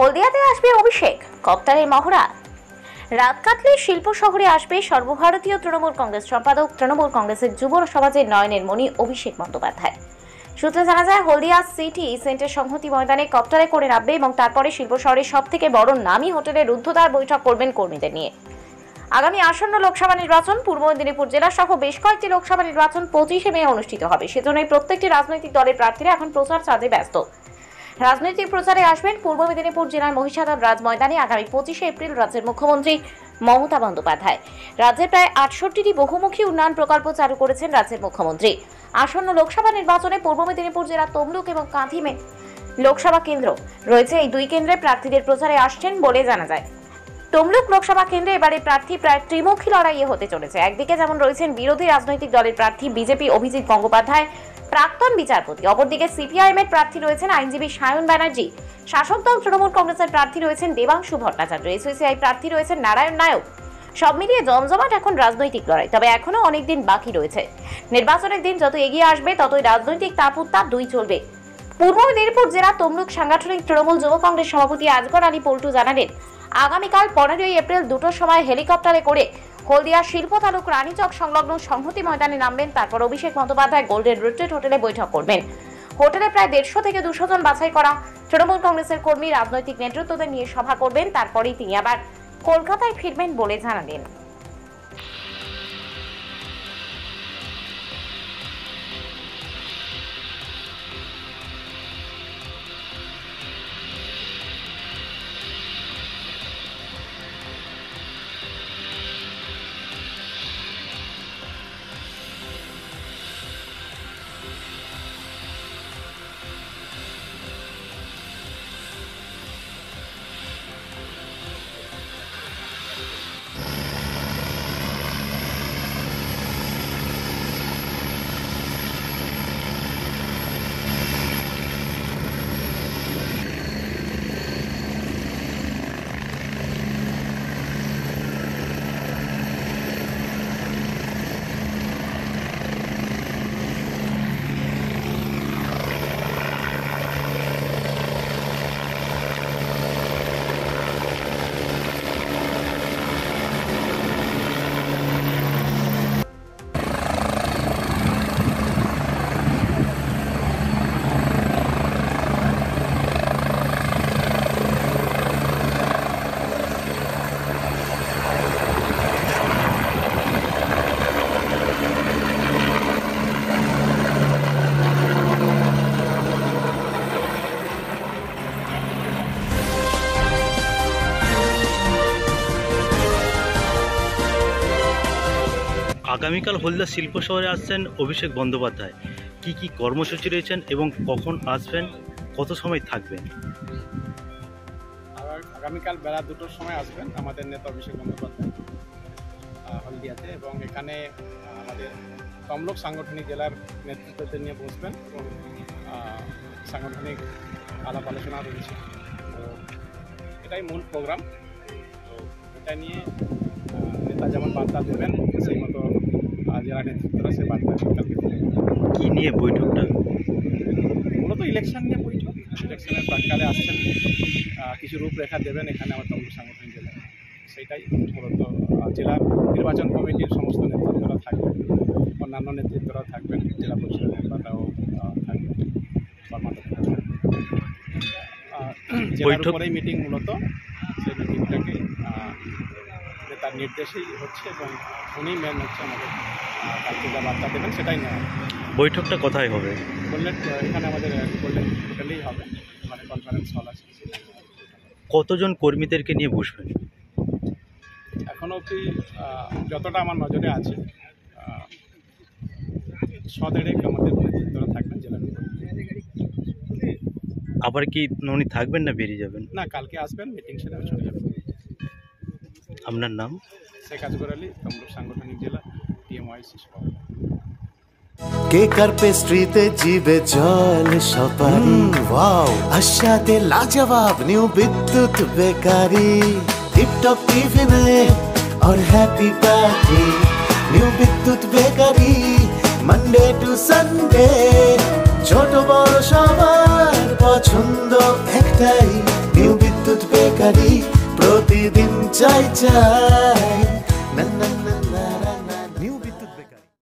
হলদিয়াতে আসবে অভিষেক, কপ্টারের মহড়া। রাত কাটলে শিল্প শহরে আসবে সর্বভারতীয় তৃণমূল কংগ্রেস সম্পাদক, তৃণমূল কংগ্রেসের যুব সমাজের নয়নের মণি অভিষেক বন্দ্যোপাধ্যায়। সূত্রে জানা যায়, হলদিয়া সিটি সেন্টার সংহতি ময়দানে কপ্টারে করে নামবে এবং তারপরে শিল্প শহরের সব থেকে বড় নামী হোটেলে রুদ্ধদ্বার বৈঠক করবেন কর্মীদের নিয়ে। আগামী আসন্ন লোকসভা নির্বাচন, পূর্ব মেদিনীপুর জেলা সহ বেশ কয়েকটি লোকসভা নির্বাচন 25শে মে অনুষ্ঠিত হবে। সেজন্যই প্রত্যেকটি রাজনৈতিক দলের প্রার্থীরা এখন প্রচার চাঁদে ব্যস্ত। রাজনৈতিক প্রচারে আসবেন পূর্ব মেদিনীপুর জেলার মহিষাদল রাজ ময়দানে আগামী 25শে এপ্রিল রাজ্যের মুখ্যমন্ত্রী মমতা বন্দ্যোপাধ্যায়। রাজ্যে প্রায় 68টি বহুমুখী উন্নয়ন প্রকল্প চালু করেছেন রাজ্যের মুখ্যমন্ত্রী। আসন্ন লোকসভা নির্বাচনে পূর্ব মেদিনীপুর জেলার তমলুক এবং কাঁথি লোকসভা কেন্দ্র রয়েছে। এই দুই কেন্দ্রে প্রার্থীদের প্রচারে আসছেন বলে জানা যায়। তমলুক লোকসভা কেন্দ্রে এবারে প্রার্থী প্রায় ত্রিমুখী লড়াইয়ে হতে চলেছে। একদিকে যেমন রয়েছেন বিরোধী রাজনৈতিক দলের প্রার্থী বিজেপি অভিজিৎ গঙ্গোপাধ্যায়, প্রাক্তন বিচারপতি। অপরদিকে সিপিআইএম এর প্রার্থী রয়েছেন আইনজীবী সায়ন ব্যানার্জি। শাসক দল তৃণমূল কংগ্রেসের প্রার্থী রয়েছেন দেবাংশু ভট্টাচার্য। এসইসিআই প্রার্থী রয়েছেন নারায়ণ নায়ক। সব মিলিয়ে জমজমাট এখন রাজনৈতিক লড়াই। তবে এখনো অনেক দিন বাকি রয়েছে। নির্বাচনের দিন যত এগিয়ে আসবে ততই রাজনৈতিক তাপ উত্তাপ দুই চলবে। পূর্ব মেদিনীপুর জেলা তমলুক সাংগঠনিক তৃণমূল যুব কংগ্রেস সভাপতি আজগর আলী পল্টু জানালেন, আগামীকাল 15ই এপ্রিল 2টোর সময় হেলিকপ্টারে করে হলদিয়া শিল্প তালুক রানীচক সংলগ্ন সংহতি ময়দানে নামবেন। তারপর অভিষেক বন্দ্যোপাধ্যায় গোল্ডেন রিট্রিট হোটেলে বৈঠক করবেন। হোটেলে প্রায় 150 থেকে 200 জন বাছাই করা তৃণমূল কংগ্রেসের কর্মী রাজনৈতিক নেতৃত্বদের নিয়ে সভা করবেন। তারপরেই তিনি আবার কলকাতায় ফিরবেন বলে জানালেন। আগামীকাল হলদিয়া শিল্প শহরে আসছেন অভিষেক বন্দ্যোপাধ্যায়। কি কি কর্মসূচি রয়েছেন এবং কখন আসবেন, কত সময় থাকবেন? আগামীকাল বেলা 2টোর সময় আসবেন আমাদের নেতা অভিষেক বন্দ্যোপাধ্যায় হলদিয়াতে, এবং এখানে আমাদের তমলুক সাংগঠনিক জেলার নেতৃত্বদের নিয়ে বসবেন এবং সাংগঠনিক আলাপ আলোচনা রয়েছে। তো এটাই মূল প্রোগ্রাম। তো এটা নিয়ে নেতা যেমন বার্তা দেবেন সেই মতো জেলা নেতৃত্বরা সে বার্তা কালকে দেবেন। কী নিয়ে বৈঠকটা? মূলত ইলেকশন নিয়ে বৈঠক। ইলেকশনের প্রাককালে আসছেন, কিছু রূপরেখা দেবেন এখানে আমার তমলুক সাংগঠনিক জেলায়। সেইটাই মূলত জেলা নির্বাচন কমিটির সমস্ত নেতৃত্বরা থাকবেন, অন্যান্য নেতৃত্বরা থাকবেন, জেলা পরিষদের মেম্বাররাও থাকবেন, কর্মাধ্যক্ষরা থাকবেন। জেলার উপরেই মিটিং, মূলত সেই মিটিংটাকে তার নির্দেশেই হচ্ছে এবং উনি মেন হচ্ছে আমাদের কালকে যা বার্তা দেবেন সেটাই নেওয়া। বৈঠকটা কোথায় হবে বললেন? এখানে আমাদের গোল্ডেন হোটেলেই হবে, মানে কনফারেন্স হল আছে। কতজন কর্মীদেরকে নিয়ে বসবেন? এখনও অবধি যতটা আমার নজরে আছে 100-150 আমাদের নেতৃত্বরা থাকবেন জেলার। আবার কি উনি থাকবেন না বেরিয়ে যাবেন? না, কালকে আসবেন, মিটিং সেরে চলে যাবেন। আপনার নাম? শেখ আজগর আলী, তমলুক সাংগঠনিক জেলা, টিএমওয়াইসি। কেকার পেস্ট্রিতে জিবে জল সপারি, ওয়াও আশাতে লাজবাব নিউ বিদ্যুৎ বেকারি, টিপটপ টিফিনে और हैप्पी पार्टी, নিউ বিদ্যুৎ বেকারি, মানডে টু সানডে, ছোট বড় সবার পছন্দ একটাই, নিউ বিদ্যুৎ বেকারি প্রতিদিন চাই চাই